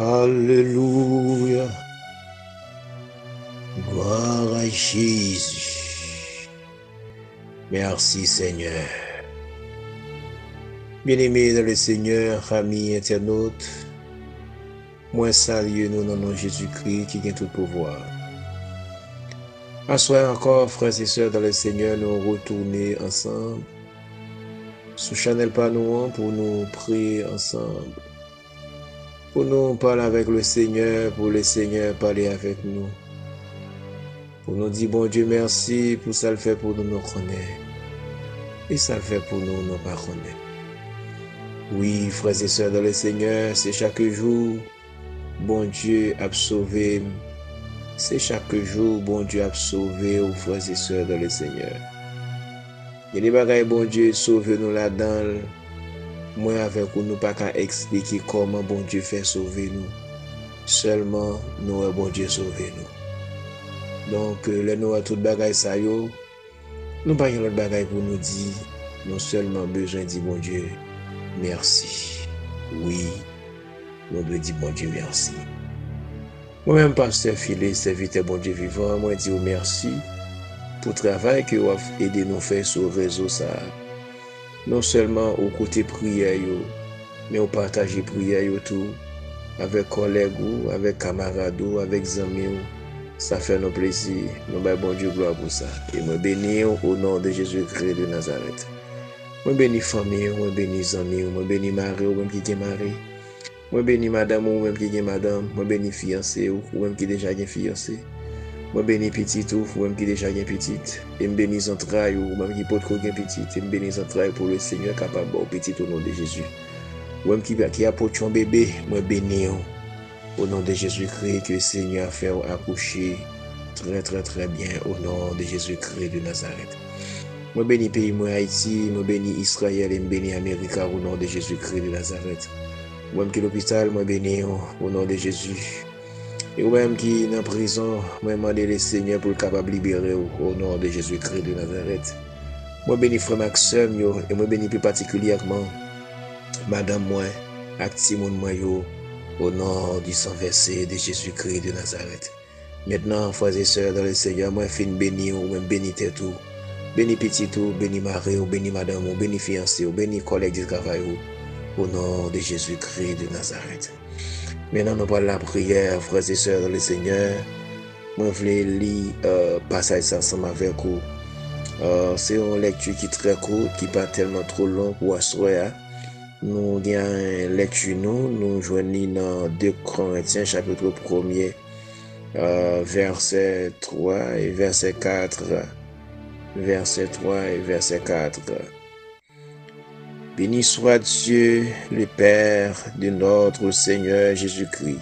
Alléluia. Gloire à Jésus. Merci Seigneur. Bien-aimés dans le Seigneur, amis internautes, moi salue nous dans le nom de Jésus-Christ qui a tout pouvoir. Assoir encore, frères et sœurs dans le Seigneur, nous retourner ensemble sous Chanel Panouan pour nous prier ensemble. Pour nous parler avec le Seigneur, pour le Seigneur parler avec nous. Pour nous dire, bon Dieu, merci pour ça le fait pour nous connaître. Et ça le fait pour nous pas connaître. Oui, frères et sœurs dans le Seigneur, c'est chaque jour, bon Dieu a sauvé. C'est chaque jour, bon Dieu a sauvé aux frères et sœurs dans le Seigneur. Il y a des bagailles, bon Dieu, sauve nous là-dedans. Moi, avec vous, nous pas qu'à expliquer comment bon Dieu fait sauver nous. Seulement, nous, bon Dieu, sauver nous. Donc, là, nous avons tout bagaille ça, yo. Nous pas l'autre bagaille pour nous dire, nous seulement besoin de dire, bon Dieu, merci. Oui, nous devons dire, bon Dieu, merci. Moi-même, pasteur Philé, serviteur bon Dieu vivant, moi, dis merci pour le travail que vous avez aidé nous faire sur le réseau, ça. Non seulement au côté prière, mais au partager prière, tout, avec collègues, avec camarades, avec amis. Ça fait nos plaisirs. Nous avons bon Dieu gloire pour ça. Et moi bénis au nom de Jésus-Christ de Nazareth. Moi bénis famille, moi bénis amis, moi bénis mari, ou même qui est marié. Moi bénis madame, ou même qui est madame. Moi bénis fiancé, ou même qui déjà est fiancé. Moi bénis petit, ou même qui déjà est petite. Et me bénis entrailles, ou même qui peut être petite. Et me bénis entrailles pour le Seigneur capable de petit au nom de Jésus. Ou même qui apporte un bébé, moi bénis. Au nom de Jésus-Christ, que le Seigneur a fait accoucher très bien au nom de Jésus-Christ de Nazareth. Moi bénis pays, moi Haïti, moi bénis Israël et moi bénis Amérique au nom de Jésus-Christ de Nazareth. Moi-même qui l'hôpital, moi bénis au nom de Jésus. Et moi-même qui est en prison, moi demande le Seigneur pour le capable libérer au nom de Jésus-Christ de Nazareth. Moi bénis frère Maxime et moi bénis plus particulièrement madame moi, actimon moi au nom du sang versé de Jésus-Christ de Nazareth. Maintenant, frères et sœurs dans le Seigneur, moi fin béni ou même béni tout. Béni petit tout, béni mari ou béni madame ou béni fiancé ou béni collègue de travail au nom de Jésus-Christ de Nazareth. Maintenant, nous parlons de la prière, frères et sœurs dans le Seigneur. Moi, je voulais lire passage ensemble avec vous. C'est une lecture qui est très courte, qui n'est pas tellement trop longue pour asseoir. Nous avons une lecture, nous joignons dans 2 Corinthiens, chapitre 1er, verset 3 et verset 4. Verset 3 et verset 4. Béni soit Dieu, le Père de notre Seigneur Jésus-Christ,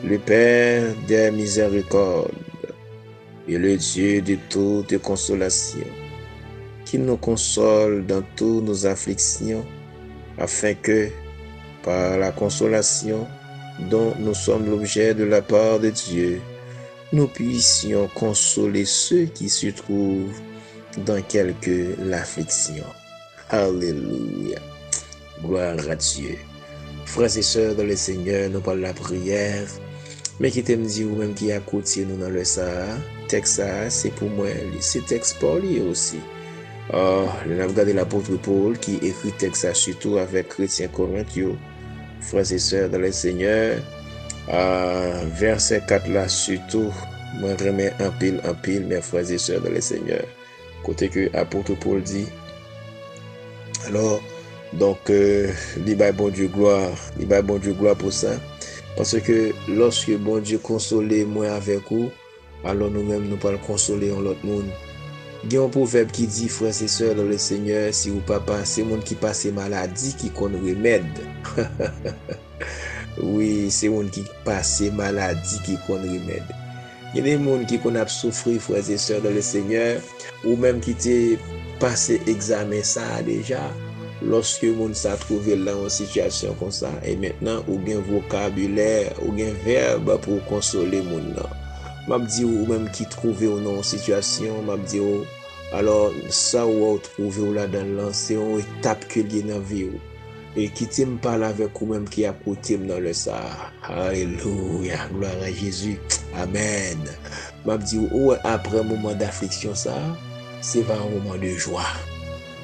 le Père des miséricordes et le Dieu de toute consolation, qui nous console dans toutes nos afflictions, afin que, par la consolation dont nous sommes l'objet de la part de Dieu, nous puissions consoler ceux qui se trouvent dans quelque l'affliction. Alléluia. Gloire à Dieu. Frères et sœurs dans le Seigneur, nous parlons de la prière. Mais qui t'aime dire ou même qui a côté nous dans le Sahara, texte ça, c'est pour moi, c'est texte pour lui aussi. On a regardé l'apôtre Paul qui écrit texte surtout avec chrétiens corinthiens, frères et sœurs dans le Seigneur. Verset 4 là surtout, moi remets un pile, mes frères et sœurs dans le Seigneur. Côté que l'apôtre Paul dit, alors, donc, il va bon Dieu gloire pour ça. Parce que lorsque bon Dieu console moi avec vous, alors nous-mêmes nous pas consoler en l'autre monde. Il y a un proverbe qui dit, frères et sœurs dans le Seigneur, si vous pas c'est monde qui passe maladie qui connaît remède. Oui, c'est monde qui passe maladie qui connaît remède. Il y a des gens qui connaissent souffrir, frères et sœurs dans le Seigneur, ou même qui t'est passé examen ça déjà. Lorsque moun sa trouvé là en situation comme ça, et maintenant ou bien vocabulaire ou bien verbe pour consoler moun là. M'a dit ou même qui trouvé ou non situation, m'a dit alors ça ou trouvé ou là dans là, c'est une étape que lié dans vie. et qui t'aime parler avec vous-même qui a côté dans le ça. Alléluia, gloire à Jésus. Amen. M'a dit, ouais, après un moment d'affliction, ça, c'est pas un moment de joie.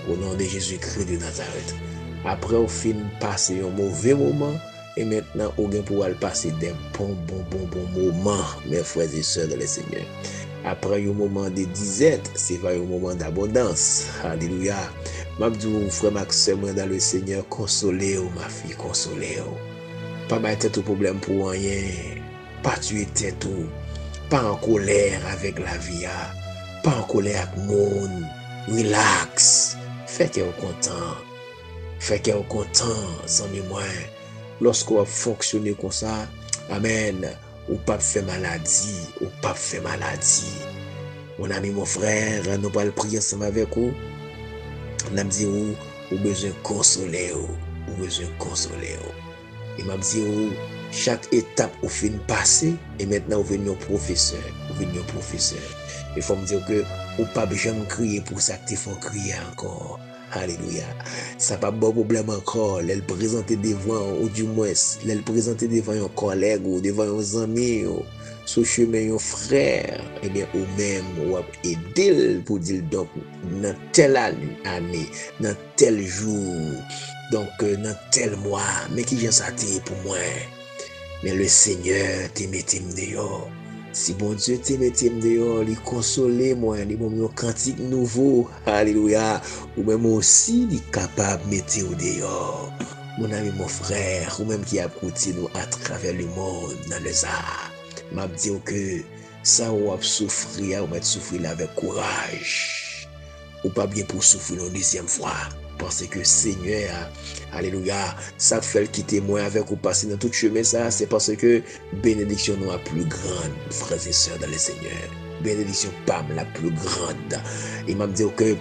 Au nom de Jésus-Christ de Nazareth. Après, au fin, passer un mauvais moment, et maintenant, au gain pour passer des bons moments, mes frères et sœurs dans le Seigneur. Après un moment de disette, c'est pas un moment d'abondance. Alléluia. M'abdou, frère Maxime, dans le Seigneur, consolez-vous, ma fille, consolez-vous. Pas mettre tout problème pour rien. Pas tuer tout. Pas en colère avec la vie. Pas en colère avec le monde. Relax. Faites qu'elle est content. Faites qu'elle est content, sans mémoire. Lorsqu'on fonctionne comme ça, amen, ou pas faire maladie, ou pas faire maladie. Mon ami, mon frère, nous allons prier ensemble avec vous. Nous dit ou besoin de consoler, ou besoin de consoler. Et m'a dit chaque étape au fin passé et maintenant vous venez au professeur, Il faut me dire que ou pas jamais crier pour ça que tu faut crier encore. Alléluia. Ça pas bon problème encore. Elle présenter devant ou du moins elle présenter devant un collègue ou devant un ami sur chemin un frère et bien ou même ou aider pour dire donc dans telle année, dans tel jour, donc dans tel mois, mais qui vient ça pour moi. Mais le Seigneur te mette dehors. Si bon Dieu te mette dehors, il console moi, il m'a un cantique nouveau. Alléluia. Ou même aussi, il est capable de mettre dehors. Mon ami, mon frère, ou même qui a écouté nous à travers le monde, dans les arts. M'a dit que ça ou a souffrir, ou va souffrir avec courage. Ou pas bien pour souffrir une deuxième fois. Parce que Seigneur, alléluia, ça fait quitter moi avec vous passer dans tout chemin ça, c'est parce que bénédiction nous a plus grande, frères et sœurs dans le Seigneur. Bénédiction Pam la plus grande. Il m'a dit que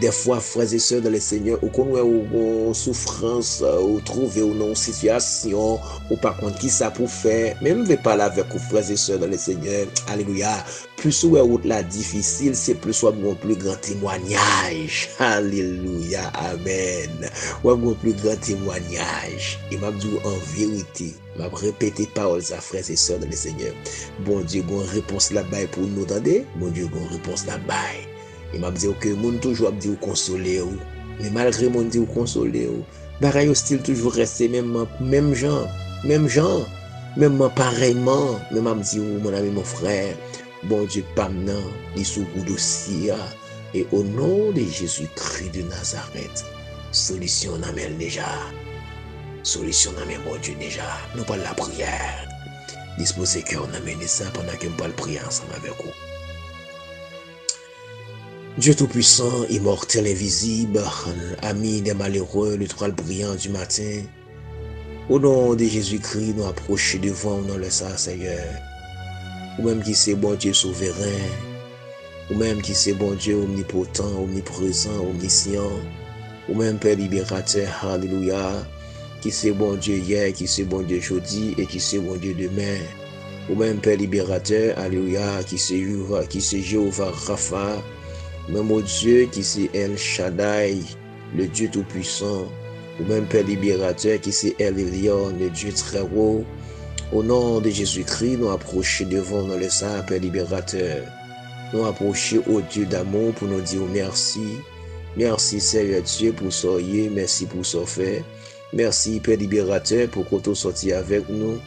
des fois, frères et sœurs dans le Seigneur, ou qu'on ou souffrance, ou trouver ou non situation, ou par contre qui ça pour faire, même je vais parler avec vous, frères et sœurs dans le Seigneur, alléluia. Plus ou route la difficile, c'est plus ou un plus grand témoignage. Alléluia, amen. Ou un plus grand témoignage. Il m'a dit en vérité, m'a répété paroles à frères et sœurs dans le Seigneur. Bon Dieu, une réponse là-bas pour nous entendre. Bon Dieu, une réponse là-bas. Il m'a dit que moun toujours dit ou consoler ou. Mais malgré mon dit ou consoler ou, bagaille style toujours resté même genre, même pareillement. Mais m'a dit mon ami, mon frère, bon Dieu, pas maintenant, il sous goût dossier. Et au nom de Jésus-Christ de Nazareth, solution n'amène déjà. Solution n'amène mon Dieu déjà. Nous parlons la prière. Disposez que on amène ça pendant que nous parlons prier ensemble avec vous. Dieu Tout-Puissant, immortel, invisible, ami des malheureux, l'étoile brillante du matin, au nom de Jésus-Christ, nous approchons devant nous le Seigneur. Ou même qui c'est bon Dieu souverain, ou même qui c'est bon Dieu omnipotent, omniprésent, omniscient, ou même Père libérateur, alléluia, qui c'est bon Dieu hier, qui c'est bon Dieu aujourd'hui et qui c'est bon Dieu demain. Ou même Père libérateur, alléluia, qui c'est Jéhovah Rapha, même au Dieu qui c'est El Shaddai, le Dieu Tout-Puissant, ou même Père libérateur qui c'est El Elyon, le Dieu très haut. Au nom de Jésus-Christ, nous approchons devant nous le Saint Père libérateur. Nous approchons au Dieu d'amour pour nous dire merci. Merci Seigneur Dieu pour soyez, merci pour ce fait. Merci Père libérateur pour que tu sorti avec nous.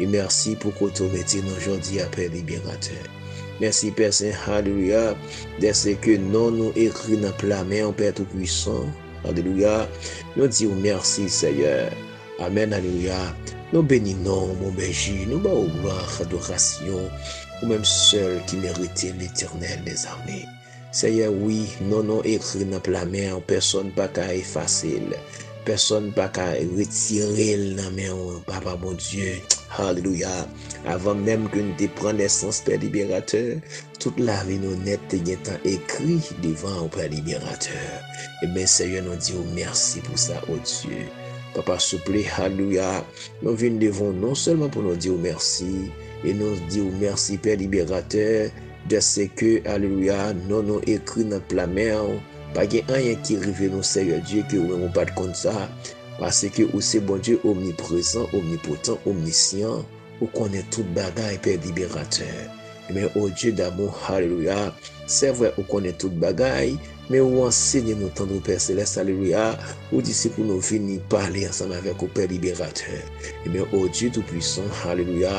Et merci pour que tu mettes nous aujourd'hui à Père libérateur. Merci Père Saint, alléluia, de ce que nous écrit dans la main, Père Tout-Puissant, alléluia. Nous disons merci Seigneur, amen, alléluia. Nous bénissons mon berger, nous bas gloire, adoration, ou même seul qui méritait l'éternel des armées. Seigneur, oui, nous écrit dans la main, personne pas qu'à effacer, personne pas qu'à retirer la main, Papa mon Dieu. Alléluia. Avant même que nous te prenions naissance, Père libérateur, toute la vie nous nette est écrit devant au Père libérateur. Et bien, Seigneur, nous disons merci pour ça, oh Dieu. Papa, s'il vous plaît, alléluia. Nous venons devant non seulement pour nous dire merci, et nous disons merci, Père libérateur, de ce que, alléluia, nous écrit dans la mer, pas qu'il y ait rien qui arrive nous, Seigneur Dieu, que nous ne pas de compte ça. Parce que ou c'est bon Dieu omniprésent, omnipotent, omniscient, ou connaît toute bagaille, Père libérateur. Mais oh Dieu d'amour, alléluia, c'est vrai, ou connaît toute bagaille, mais ou enseigne nous tendre Père Céleste, alléluia, ou dit c'est pour nous venir parler ensemble avec au Père libérateur. Mais oh Dieu tout-puissant, alléluia,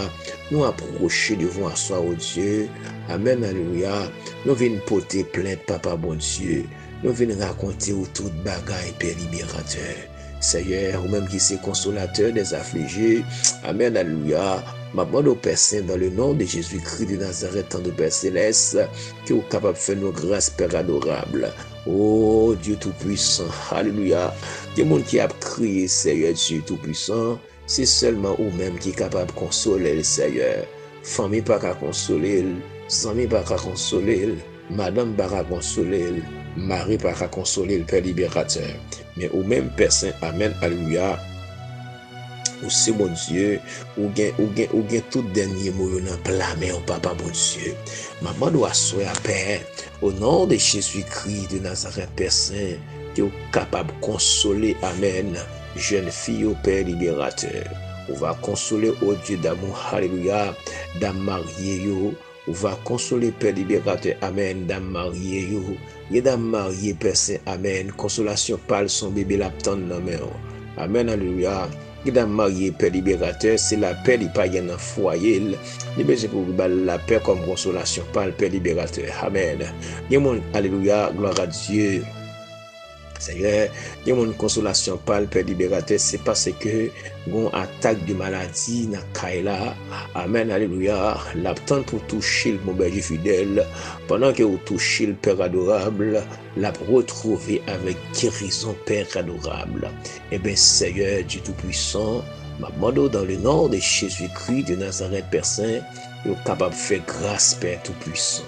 nous approcher devant soi, oh Dieu, amen, alléluia, nous venons porter plainte, Papa bon Dieu, nous venons raconter où toute bagaille, Père libérateur. Seigneur, ou même qui c'est consolateur des affligés. Amen, alléluia. Ma demande au Père Saint, dans le nom de Jésus-Christ de Nazareth, tant de Père Céleste, qui est capable de faire nos grâces, Père adorable. Oh Dieu Tout-Puissant, alléluia. Des gens qui a crié, Seigneur Dieu Tout-Puissant, c'est seulement vous-même qui est capable de consoler le Seigneur. Famille pas qu'à consoler, amis pas qu'à consoler, madame pas qu'à consoler, Marie pas qu'à consoler le Père libérateur. Mais au même Père Saint, amen, alléluia, ou c'est mon Dieu, ou gen tout dernier mot, yon en blâmer au Papa mon Dieu. Maman doit souhaiter à Père, au nom de Jésus-Christ de Nazareth, Père Saint, qui est capable de consoler, amen, jeune fille au Père libérateur. On va consoler au Dieu d'amour, alléluia, dame mariée, yo. On va consoler Père libérateur, amen, dame mariée, yo. Et dame mariée, Père Saint, amen, consolation parle son bébé l'abtend dans main. Amen, alléluia. Et dame mariée, Père libérateur, c'est la paix, il n'y a pas dans le foyer. Il besoin pour la paix comme consolation parle Père libérateur, amen. Alléluia, gloire à Dieu. Seigneur, il y a une consolation par le Père libérateur, c'est parce que une attaque de maladie na kaila. Amen, alléluia. L'attente pour toucher le bon berger fidèle, pendant que vous touchez le Père adorable, la retrouver avec guérison, Père adorable. Eh bien, Seigneur Dieu Tout-Puissant, ma demande dans le nom de Jésus-Christ de Nazareth, Père Saint, vous êtes capable de faire grâce, Père Tout-Puissant.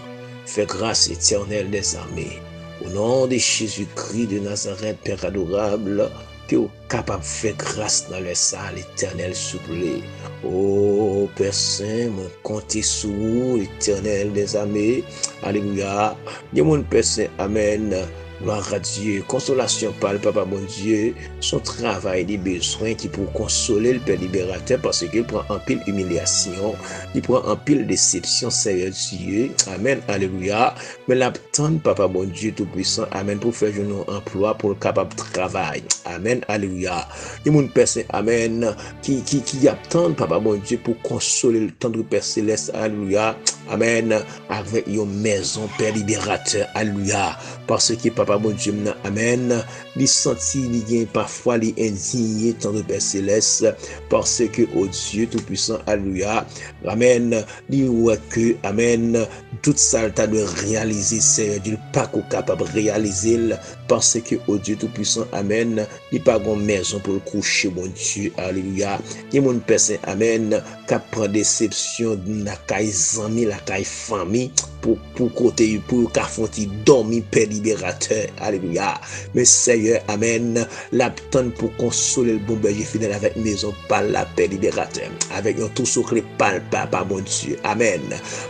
Faire grâce éternelle des armées. Au nom de Jésus-Christ de Nazareth, Père adorable, que vous êtes capable de faire grâce dans le salle éternel souple. Oh Père Saint, mon compte sur vous, l'éternel des armées. Alléluia. Dieu mon Père Saint, amen. Gloire à Dieu, consolation par le Papa mon Dieu, son travail des besoins qui pour consoler le Père libérateur parce qu'il prend en pile humiliation, il prend en pile déception, Seigneur Dieu, amen, alléluia, mais l'attend Papa mon Dieu tout-puissant, amen, pour faire un emploi pour le capable de travail, amen, alléluia, il y a une personne, amen, qui attend Papa mon Dieu pour consoler le tendre Père Céleste, alléluia, amen, avec une maison Père libérateur, alléluia, parce que Papa mon Dieu, amen, les sentis, les gains, parfois les indignés, tant de Père Céleste, parce que, oh Dieu Tout-Puissant, alléluia, amen, les voit que, amen, toute ça, t'as de réaliser, Seigneur Dieu, pas qu'on capable de réaliser, parce que, oh Dieu Tout-Puissant, amen, il pas une maison pour le coucher, mon Dieu, alléluia, il y a mon personne, amen, qui prend déception, la caille amis, la caille famille, pour côté, pour qu'affronter, dormir, Père libérateur, alléluia, mais Seigneur, amen, l'attente pour consoler le bon berger fidèle avec maison par la Père libérateur, avec un tout secret par le Papa, mon Dieu, amen,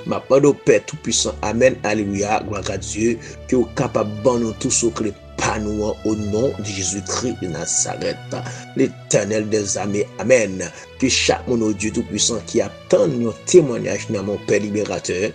ma parole au Père tout-puissant, amen, alléluia, gloire à Dieu, qui est capable de nous tout secret par nous au nom de Jésus-Christ de Nazareth, l'éternel des armées, amen, que chaque mon Dieu tout-puissant qui attend nos témoignages dans mon Père libérateur,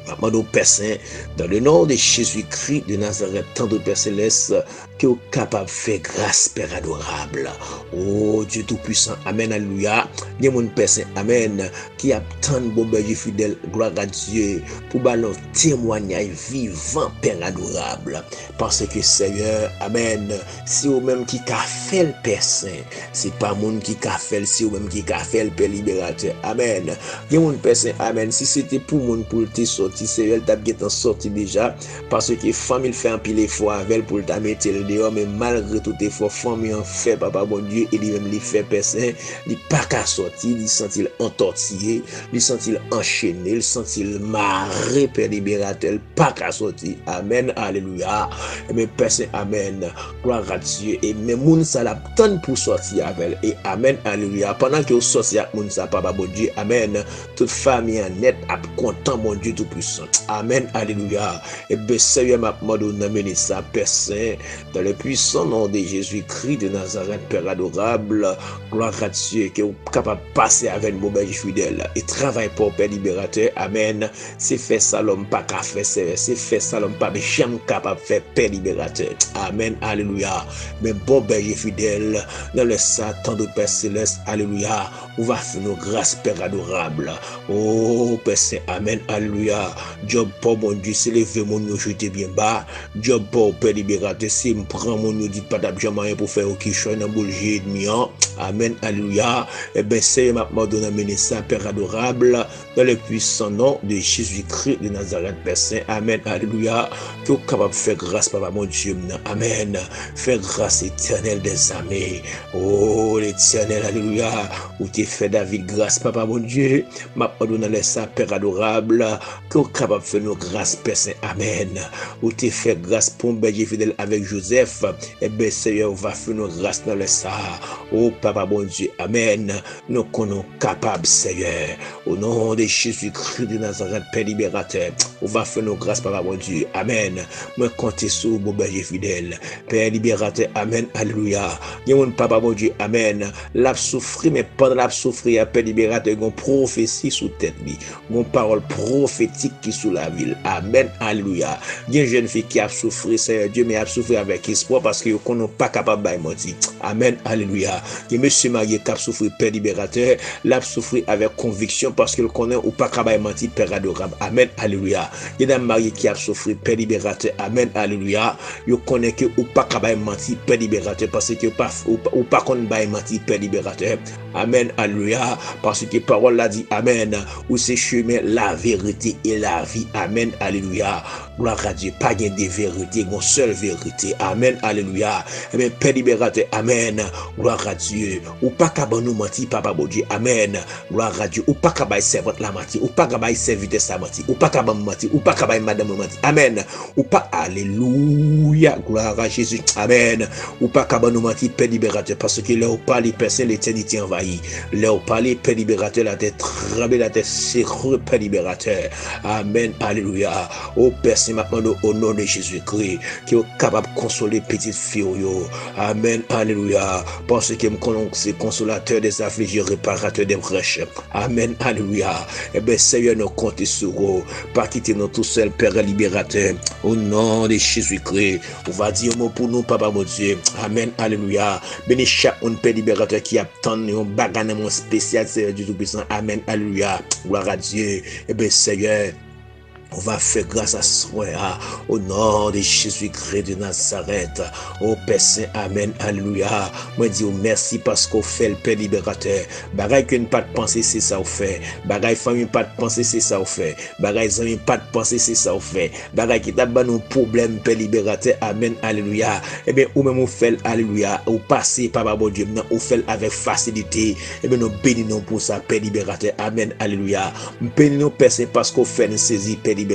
Maman au Père Saint, dans le nom de Jésus-Christ de Nazareth, tant de Père Céleste, qui est capable de faire grâce, Père adorable. Oh Dieu Tout-Puissant, amen, alléluia. Dieu mon Père Saint, amen, qui a tant de bon berger fidèle, gloire à Dieu, pour ballon témoignage vivant, Père adorable. Parce que Seigneur, amen, c'est vous-même qui a fait le Père Saint, c'est pas monde qui a fait, c'est vous-même qui a fait le Père libérateur, amen. Dieu mon Père Saint, amen, si c'était pour monde pour te sortir, Seigneur, t'as bien sorti déjà, parce que famille fait un pile effort avec pour ta mettre le dehors, mais malgré tout effort, famille en fait, Papa bon Dieu, et lui-même lui fait personne, il pas qu'à sortir, il sent-il entortillé, il sent-il enchaîné, il sent-il marré, Père libérateur, pas qu'à sortir, amen, alléluia, mais personne, amen, gloire à Dieu, et mais moun ça l'attend pour sortir avec, et amen, alléluia, pendant que vous sortez avec moun ça, Papa bon Dieu, amen, toute famille en net, a content, mon Dieu tout puissant. Amen, alléluia. Et bien, Seigneur, m'a demandé ça, Père Saint, Dans le puissant nom de Jésus-Christ de Nazareth, Père adorable, gloire à Dieu, qui est capable de passer avec nous, ben fidèle, et travaille pour Père libérateur. Amen. C'est fait ça l'homme pas qu'à faire, c'est fait ça l'homme pas, mais jamais capable de faire Père libérateur. Amen. Alléluia. Mais bon berger fidèle, dans le Satan de Père céleste, alléluia, on va faire nos grâces, Père adorable. Oh, Père Saint, amen, alléluia. Job pour mon Dieu, c'est levé mon nom, jeté bien bas. Job pour Père libérateur, c'est me prend mon nom, dit pas d'abjamant pour faire aucun choix dans le jeu ennemi. Amen, alléluia. Eh bien, c'est maintenant donné amener ça, Père adorable, dans le puissant nom de Jésus-Christ de Nazareth, Père Saint, amen, alléluia. Que vous capable de faire grâce, Papa, mon Dieu, amen. Faire grâce éternelle des armées. Oh, l'éternel, alléluia. Où t'es fait David grâce, Papa, mon Dieu. M'a pardonné ça, Père adorable. Que vous capable de faire nos grâces, Père Saint, amen. Où t'es fait grâce pour un berger fidèle avec Joseph. Eh bien, Seigneur, va faire nos grâces dans le ça. Oh, Papa, bon Dieu, amen. Nous connaissons capables, Seigneur. Au nom de Jésus-Christ de Nazareth, Père libérateur. On va faire nos grâces, Papa, bon Dieu, amen. Moi, comptez sur mon berger fidèle. Père libérateur, amen, alléluia. Yon Papa, bon Dieu, amen. L'a souffri, mais pendant la souffrir, Père libérateur, une prophétie sous tête, une parole prophétique qui sous la ville. Amen, alléluia. Il y a une jeune fille qui a souffert, Seigneur Dieu, mais a souffert avec espoir parce que qu'on n'est pas capable de mentir. Amen, alléluia. Il y a monsieur marié qui a souffert, Père libérateur, l'a souffert avec conviction parce qu'il connaît ou pas capable de mentir, Père adorable. Amen, alléluia. Il y a un marié qui a souffert, Père libérateur. Amen, alléluia. Il connaît que ou pas capable de mentir, Père libérateur, parce que ou pas qu'on va mentir, Père libérateur. Amen, alléluia. Parce que parole l'a dit, amen. Ou c'est chemin, la vérité et la vie. Amen, alléluia. Gloire à Dieu, pas gain de vérité, une seule vérité. Amen, alléluia. Amen, Père libérateur, amen. Gloire à Dieu. Ou pas qu'à nous mentir, Papa bon Dieu, amen. Gloire à Dieu. Ou pas qu'à servante la mentir, ou pas qu'à serviteur sa mentir, ou pas qu'à mentir, ou pas qu'à madame mentir. Amen. Ou pas, alléluia. Gloire à Jésus, amen. Ou pas qu'à nous mentir, Père libérateur, parce que là où parle personne, l'éternité envahie. Là où parle Père libérateur, la tête tremble, la tête serrée, Père libérateur. Amen, alléluia. Au Père, c'est maintenant au nom de Jésus-Christ qui est capable de consoler petite fille. Amen, alléluia. Parce que c'est consolateur des affligés, réparateur des brèches. Amen, alléluia. Eh bien, Seigneur, nous comptons sur vous. Pas quitter nous tout seul, Père libérateur. Au nom de Jésus-Christ, on va dire un mot pour nous, Papa mon Dieu. Amen, alléluia. Bénis chaque Père libérateur qui attend un bagage spécial, Seigneur du Tout-Puissant. Amen, alléluia. Gloire à Dieu. Eh bien, Seigneur, on va faire grâce à soi, au nom de Jésus-Christ de Nazareth. Au Père Saint, amen, alléluia. Moi, dis merci parce qu'on fait le Père libérateur. Bagaille que pas de penser, c'est ça, on fait. Bagaille famille, pas de penser, c'est ça, on fait. Bagaille amis, pas de penser, c'est ça, on fait. Bagaille qui t'a nos problèmes, Père libérateur, amen, alléluia. Eh bien, ou même on fait, alléluia, ou passer, Papa, bon Dieu, on fait avec facilité. Eh bien, nous bénissons pour ça, Père libérateur, amen, alléluia. Bénissons, Père Saint, parce qu'on fait une saisie, Père libérateur.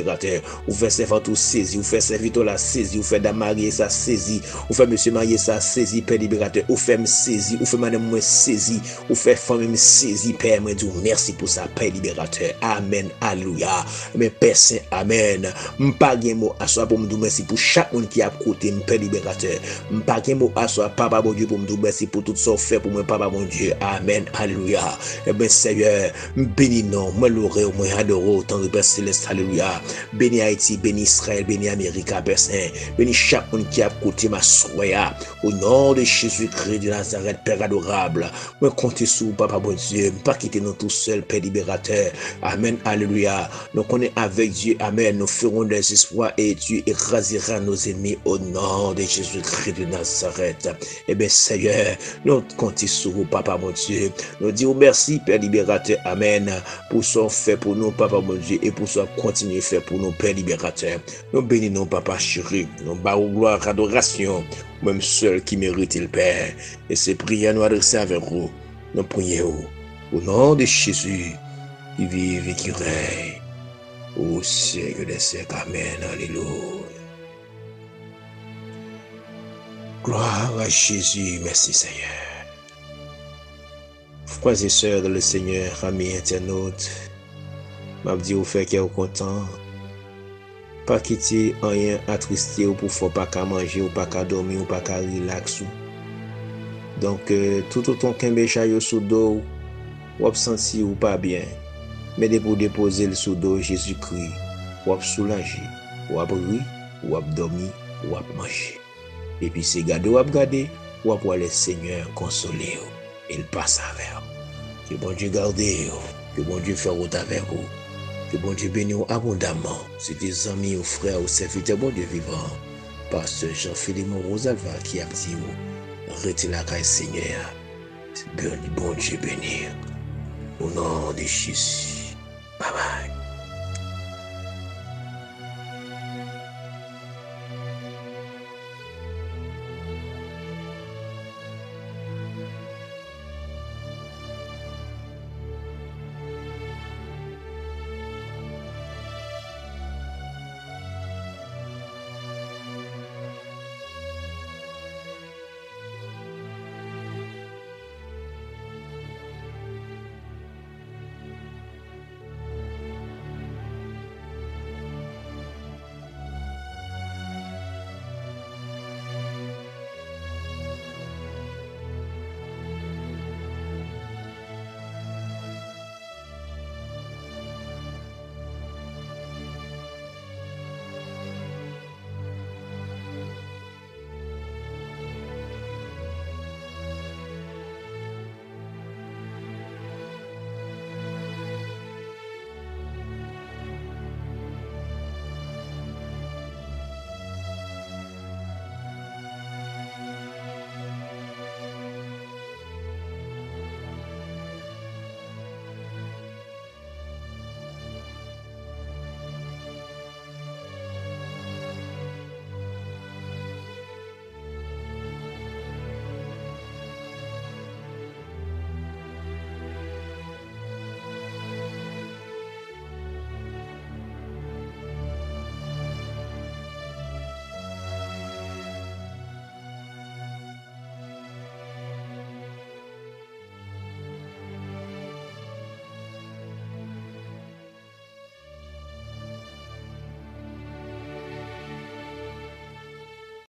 Vous faites servant tout saisi, vous faites serviteur la saisie, vous faites dame mariée ça saisie, vous faites monsieur marié ça saisie, Père libérateur, vous faites me saisie, vous faites madame moi saisie, vous faites femme me saisie, Père moi Dieu, merci pour ça, Père libérateur. Amen, alléluia. Mais Père Saint, amen. M'pas gen mot à soi pour me dire merci pour chaque monde qui a côté, Père libérateur. M'pas gen mot à soi, Papa bon Dieu, pour me dire merci pour tout ça fait pour moi, Papa bon Dieu. Amen, alléluia. Eh bien, Seigneur, bénis non, moi l'aurai, moi adore autant de Père céleste, alléluia. Béni Haïti, béni Israël, béni Amérique, Père Saint. Béni chaque monde qui a côté ma soya. Au nom de Jésus-Christ de Nazareth, Père adorable. Moi, comptez sur vous, Papa bon Dieu. Pas quitter nous tout seul, Père libérateur. Amen, alléluia. Nous connaissons avec Dieu, amen. Nous ferons des espoirs et Dieu écrasera nos ennemis au nom de Jésus-Christ de Nazareth. Eh bien, Seigneur, nous comptons sur vous, Papa mon Dieu. Nous disons merci, Père libérateur, amen. Pour son fait pour nous, Papa mon Dieu, et pour son continuer fait pour nos Père libérateur. Nous bénissons, Papa chéri. Nous barrons gloire, adoration, même seul qui mérite le Père. Et ces prières nous adresser avec vous. Nous prions au nom de Jésus, qui vive et qui règne au siècle des siècles. Amen. Alléluia. Gloire à Jésus. Merci Seigneur. Frères et sœurs dans le Seigneur, amis internautes, m'a dit au fait qu'il est content. pas quitter rien attristé ou pour faire pas qu'à manger ou pas qu'à dormir ou pas qu'à relaxer. Donc tout autant qu'un béchaillot sous dos ou senti ou pas bien, mais pour déposer le sous dos Jésus-Christ, ou soulager, ou rire, ou dormir, ou manger. Et puis c'est garder ou pour le Seigneur consoler il passe avec vous. Que bon Dieu garde vous, que bon Dieu fasse route avec vous, que bon Dieu bénisse vous abondamment. C'est des amis ou frères ou serviteurs, bon Dieu vivant. Pasteur Jean-Philippe Rosalva qui a dit retenez la caille Seigneur. Bon Dieu bénisse. Au nom de Jésus. Bye bye.